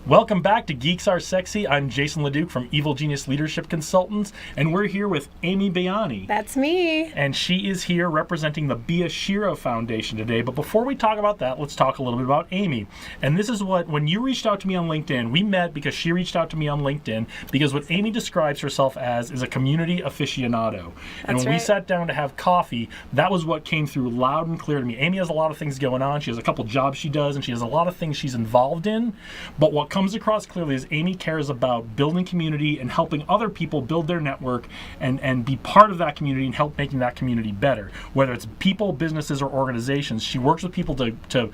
Welcome back to Geeks Are Sexy. I'm Jason LeDuc from Evil Genius Leadership Consultants, and we're here with Amy Bayani. That's me. And she is here representing the Bia Shiro Foundation today. But before we talk about that, let's talk a little bit about Amy. And this is when you reached out to me on LinkedIn, we met because she reached out to me on LinkedIn, because what Amy describes herself as is a community aficionado. And when we sat down to have coffee, that was what came through loud and clear to me. Amy has a lot of things going on. She has a couple jobs she does, and she has a lot of things she's involved in. But what comes across clearly is Amy cares about building community and helping other people build their network and be part of that community and help making that community better. Whether it's people, businesses, or organizations, she works with people to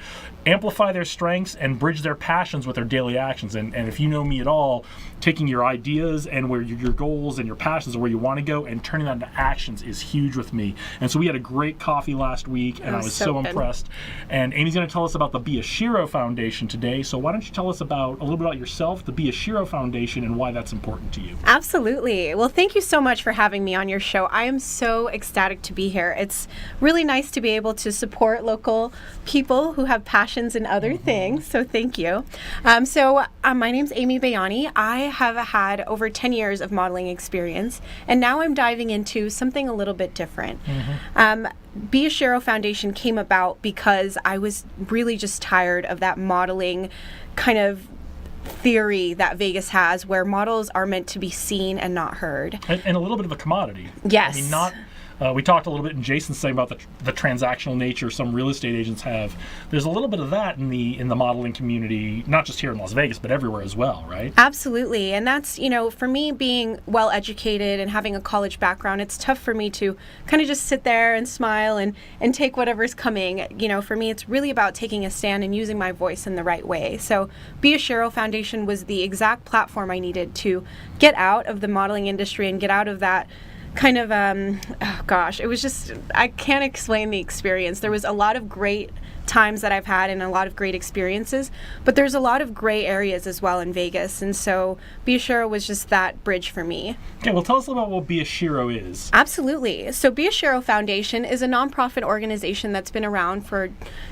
amplify their strengths and bridge their passions with their daily actions. And if you know me at all, taking your ideas and where your goals and your passions are where you want to go and turning that into actions is huge with me. And so we had a great coffee last week, and I was so impressed. And Amy's going to tell us about the Bia Shiro Foundation today. So why don't you tell us a little bit about yourself, the Bia Shiro Foundation, and why that's important to you. Absolutely. Well, thank you so much for having me on your show. I am so ecstatic to be here. It's really nice to be able to support local people who have passions in other things. So thank you. My name's Amy Bayani. I have had over 10 years of modeling experience, and now I'm diving into something a little bit different. Bia Shiro Foundation came about because I was really just tired of that modeling kind of theory that Vegas has, where models are meant to be seen and not heard. And a little bit of a commodity. Yes. I mean, we talked a little bit, and Jason's saying about the transactional nature some real estate agents have. There's a little bit of that in the modeling community, not just here in Las Vegas, but everywhere as well, right? Absolutely. And that's, for me being well educated and having a college background, it's tough for me to kind of just sit there and smile and take whatever's coming. For me, it's really about taking a stand and using my voice in the right way. So Bia Shiro Foundation was the exact platform I needed to get out of the modeling industry and get out of that kind of, it was just, I can't explain the experience. There was a lot of great times that I've had and a lot of great experiences, but there's a lot of gray areas as well in Vegas, and so Bia Shiro was just that bridge for me. Okay, well, tell us about what Bia Shiro is. Absolutely. So Bia Shiro Foundation is a nonprofit organization that's been around for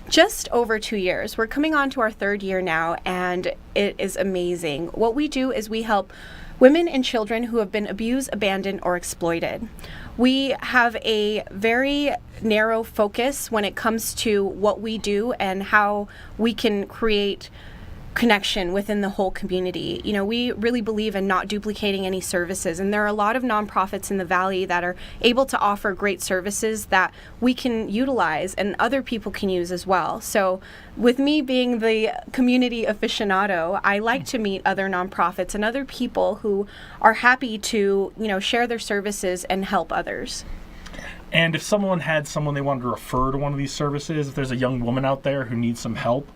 just over 2 years. We're coming on to our third year now, and it is amazing. What we do is we help women and children who have been abused, abandoned, or exploited. We have a very narrow focus when it comes to what we do and how we can create connection within the whole community. We really believe in not duplicating any services, and there are a lot of nonprofits in the Valley that are able to offer great services that we can utilize and other people can use as well. So with me being the community aficionado, I like to meet other nonprofits and other people who are happy to, share their services and help others. And if someone had someone they wanted to refer to one of these services, if there's a young woman out there who needs some help,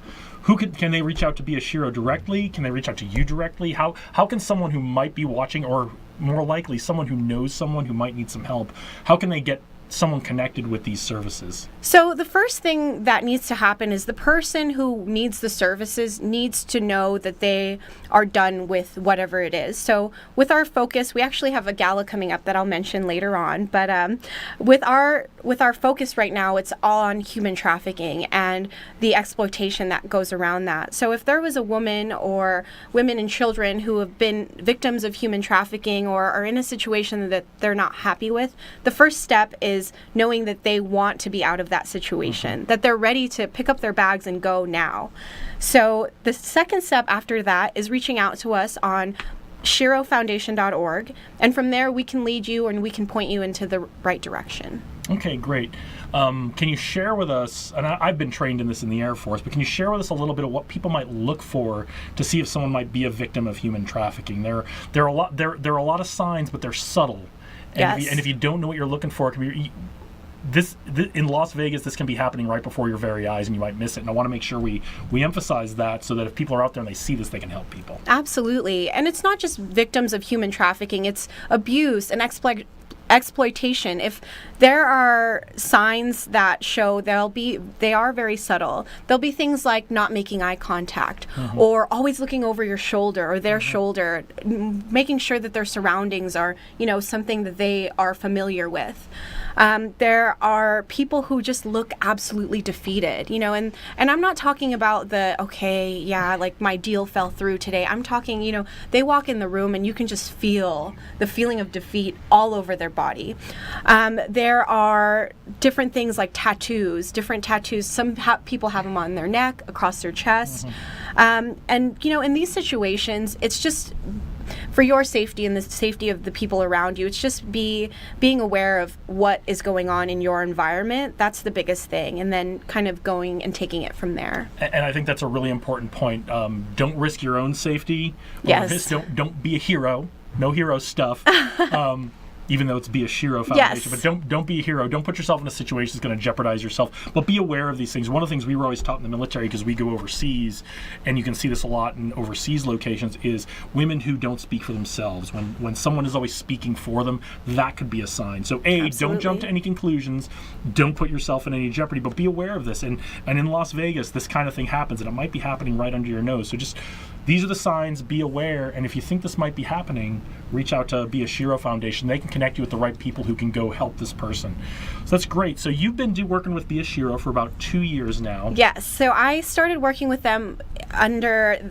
can they reach out to Bia Shiro directly? Can they reach out to you directly? How can someone who might be watching, or more likely someone who knows someone who might need some help, how can they get someone connected with these services? So the first thing that needs to happen is the person who needs the services needs to know that they are done with whatever it is. So with our focus, we actually have a gala coming up that I'll mention later on, but with our focus right now, it's all on human trafficking and the exploitation that goes around that. So if there was a woman or women and children who have been victims of human trafficking or are in a situation that they're not happy with, the first step is knowing that they want to be out of that situation, that they're ready to pick up their bags and go now. So the second step after that is reaching out to us on shirofoundation.org, and from there we can lead you and we can point you into the right direction. Okay, great. Can you share with us, and I've been trained in this in the Air Force, but can you share with us a little bit of what people might look for to see if someone might be a victim of human trafficking? There are a lot of signs, but they're subtle. And, yes. if you don't know what you're looking for, it can be, this in Las Vegas, this can be happening right before your very eyes, and you might miss it. And I want to make sure we emphasize that, so that if people are out there and they see this, they can help people. Absolutely. And it's not just victims of human trafficking, it's abuse and exploitation. If there are signs that show they are very subtle. There'll be things like not making eye contact, or always looking over your shoulder or their shoulder, making sure that their surroundings are, something that they are familiar with. There are people who just look absolutely defeated, and I'm not talking about like my deal fell through today. I'm talking, they walk in the room and you can just feel the feeling of defeat all over their body. There are different things like different tattoos. Some people have them on their neck, across their chest. And, in these situations, it's just for your safety and the safety of the people around you. It's just being aware of what is going on in your environment. That's the biggest thing. And then kind of going and taking it from there. And I think that's a really important point. Don't risk your own safety. Yes. Don't be a hero. No hero stuff. Even though it's Be a Shiro Foundation. Yes. But don't be a hero. Don't put yourself in a situation that's going to jeopardize yourself. But be aware of these things. One of the things we were always taught in the military, because we go overseas, and you can see this a lot in overseas locations, is women who don't speak for themselves. When someone is always speaking for them, that could be a sign. So Absolutely. Don't jump to any conclusions. Don't put yourself in any jeopardy. But be aware of this. And in Las Vegas, this kind of thing happens, and it might be happening right under your nose. So just these are the signs. Be aware. And if you think this might be happening, reach out to Be a Shiro Foundation. They can connect you with the right people who can go help this person. So that's great. So you've been working with Be a Shiro for about 2 years now. Yes. So I started working with them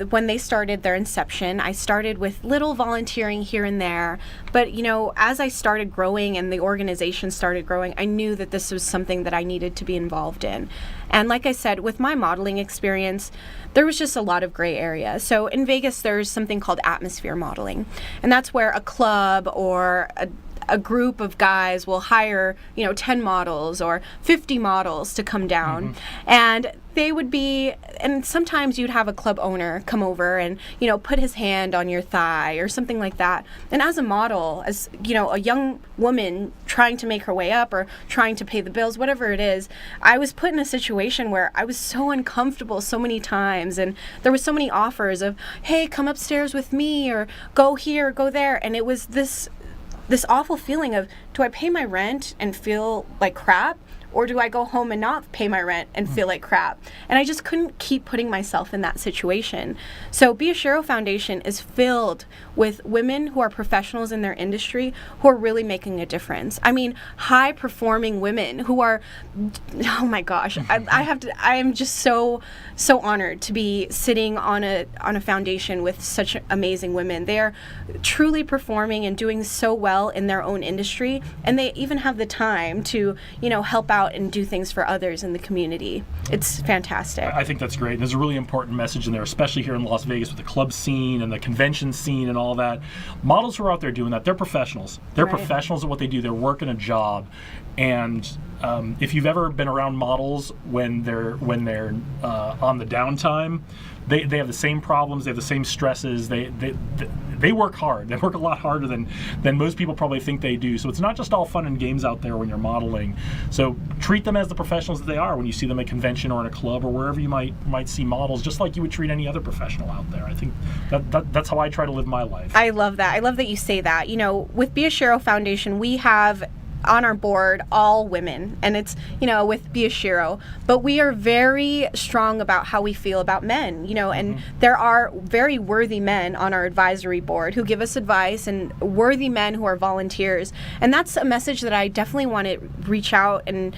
when they started their inception. I started with little volunteering here and there. But, as I started growing and the organization started growing, I knew that this was something that I needed to be involved in. And like I said, with my modeling experience, there was just a lot of gray area. So in Vegas, there's something called atmosphere modeling. And that's where a club or a group of guys will hire, 10 models or 50 models to come down. And they would be, and sometimes you'd have a club owner come over and, put his hand on your thigh or something like that. And as a model, as, a young woman trying to make her way up or trying to pay the bills, whatever it is, I was put in a situation where I was so uncomfortable so many times. And there was so many offers of, hey, come upstairs with me or go here, go there. And it was this awful feeling of, do I pay my rent and feel like crap? Or do I go home and not pay my rent and feel like crap? And I just couldn't keep putting myself in that situation. So Be a Shiro Foundation is filled with women who are professionals in their industry who are really making a difference. I mean, high-performing women who are, oh my gosh, I am just so honored to be sitting on a foundation with such amazing women. They are truly performing and doing so well in their own industry, and they even have the time to, help out and do things for others in the community. It's fantastic. I think that's great. And there's a really important message in there, especially here in Las Vegas with the club scene and the convention scene and all that. Models who are out there doing that, they're professionals. They're Right. professionals at what they do. They're working a job. And if you've ever been around models when they're on the downtime, they have the same problems. They have the same stresses. They work hard. They work a lot harder than most people probably think they do. So it's not just all fun and games out there when you're modeling. So treat them as the professionals that they are when you see them at a convention or in a club or wherever you might see models, just like you would treat any other professional out there. I think that's how I try to live my life. I love that. I love that you say that. With Be a Shiro Foundation, we have on our board all women, and it's with Be a Shiro, but we are very strong about how we feel about men, and there are very worthy men on our advisory board who give us advice, and worthy men who are volunteers. And that's a message that I definitely want to reach out and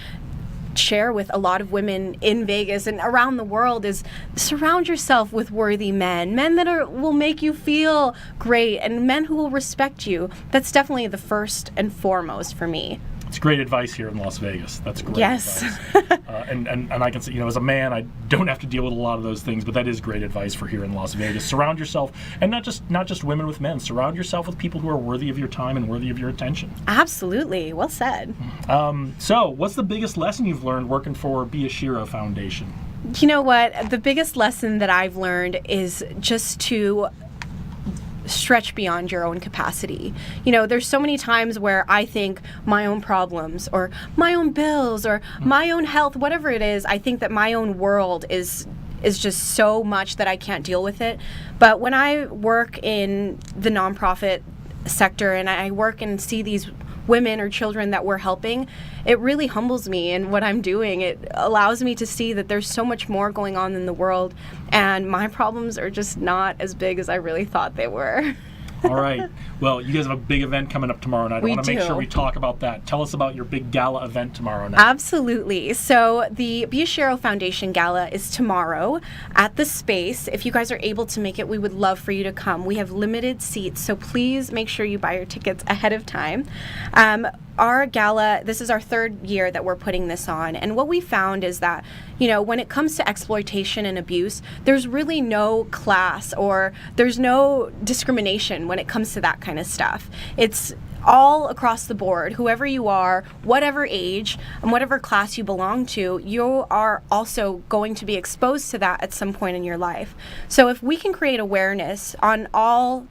share with a lot of women in Vegas and around the world, is surround yourself with worthy men that will make you feel great, and men who will respect you. That's definitely the first and foremost for me. It's great advice here in Las Vegas. That's great Yes. advice. And I can say, as a man, I don't have to deal with a lot of those things, but that is great advice for here in Las Vegas. Surround yourself, and not just women with men. Surround yourself with people who are worthy of your time and worthy of your attention. Absolutely. Well said. So, what's the biggest lesson you've learned working for Be a Shiro Foundation? You know what? The biggest lesson that I've learned is just to stretch beyond your own capacity. There's so many times where I think my own problems or my own bills or my own health, whatever it is, I think that my own world is just so much that I can't deal with it. But when I work in the nonprofit sector and I work and see these women or children that we're helping, it really humbles me in what I'm doing. It allows me to see that there's so much more going on in the world, and my problems are just not as big as I really thought they were. All right. Well, you guys have a big event coming up tomorrow night. I want to make sure do. we talk about that. Tell us about your big gala event tomorrow night. Absolutely. So the Be a Shero Foundation Gala is tomorrow at the Space. If you guys are able to make it, we would love for you to come. We have limited seats, so please make sure you buy your tickets ahead of time. Our gala, this is our third year that we're putting this on, and what we found is that, you know, when it comes to exploitation and abuse, there's really no class or there's no discrimination when it comes to that kind of stuff. It's all across the board. Whoever you are, whatever age, and whatever class you belong to, you are also going to be exposed to that at some point in your life. So if we can create awareness on all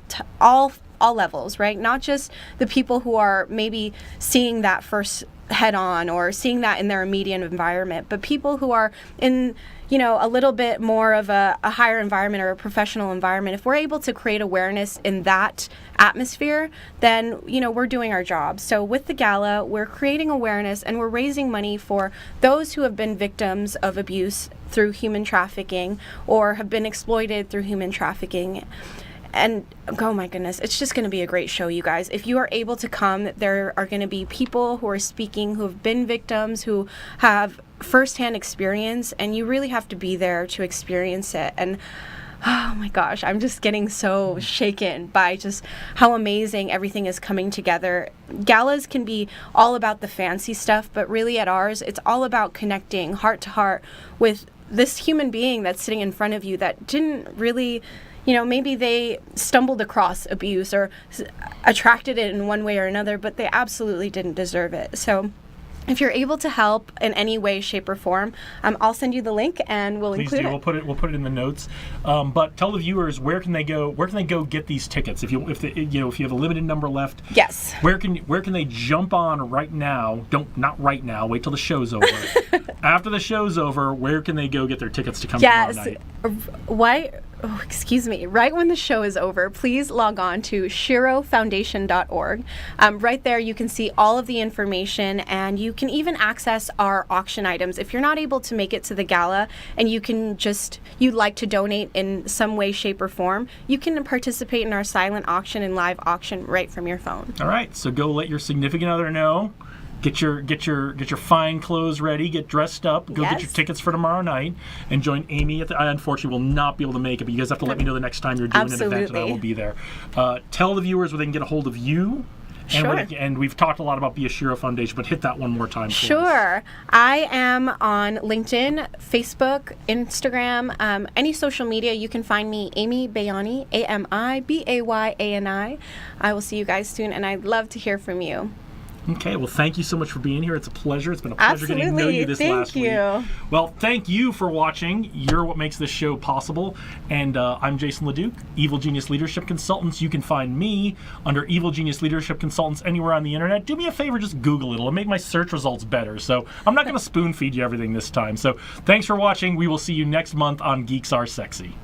levels, right? Not just the people who are maybe seeing that first head on or seeing that in their immediate environment, but people who are in, you know, a little bit more of a higher environment or a professional environment. If we're able to create awareness in that atmosphere, then, you know, we're doing our job. So with the gala, we're creating awareness and we're raising money for those who have been victims of abuse through human trafficking or have been exploited through human trafficking. And oh my goodness, it's just going to be a great show, you guys. If you are able to come, there are going to be people who are speaking who have been victims, who have firsthand experience, and you really have to be there to experience it. And oh my gosh, I'm just getting so shaken by just how amazing everything is coming together. Galas can be all about the fancy stuff, but really at ours, it's all about connecting heart to heart with this human being that's sitting in front of you that didn't really, you know, maybe they stumbled across abuse or attracted it in one way or another, but they absolutely didn't deserve it. So if you're able to help in any way, shape, or form, I'll send you the link and we'll Please include do. it. We'll put it in the notes. But tell the viewers, where can they go get these tickets? If you have a limited number left. Yes. Where can they jump on right now? Not right now. Wait till the show's over. After the show's over, where can they go get their tickets to come tomorrow night? Right when the show is over, please log on to sherofoundation.org. Right there you can see all of the information, and you can even access our auction items. If you're not able to make it to the gala and you'd like to donate in some way, shape, or form, you can participate in our silent auction and live auction right from your phone. All right, so go let your significant other know. Get your fine clothes ready. Get dressed up. Go get your tickets for tomorrow night and join Amy. I unfortunately will not be able to make it, but you guys have to let me know the next time you're doing an event, and I will be there. Tell the viewers where they can get a hold of you. Sure. And we've talked a lot about Be a Shero Foundation, but hit that one more time. Sure. I am on LinkedIn, Facebook, Instagram, any social media. You can find me, Amy Bayani, AMIBAYANI. I will see you guys soon, and I'd love to hear from you. Okay, well, thank you so much for being here. It's a pleasure. It's been a pleasure getting to know you this last week. Well, thank you for watching. You're what makes this show possible. And I'm Jason LeDuc, Evil Genius Leadership Consultants. You can find me under Evil Genius Leadership Consultants anywhere on the internet. Do me a favor, just Google it. It'll make my search results better. So I'm not going to spoon feed you everything this time. So thanks for watching. We will see you next month on Geeks Are Sexy.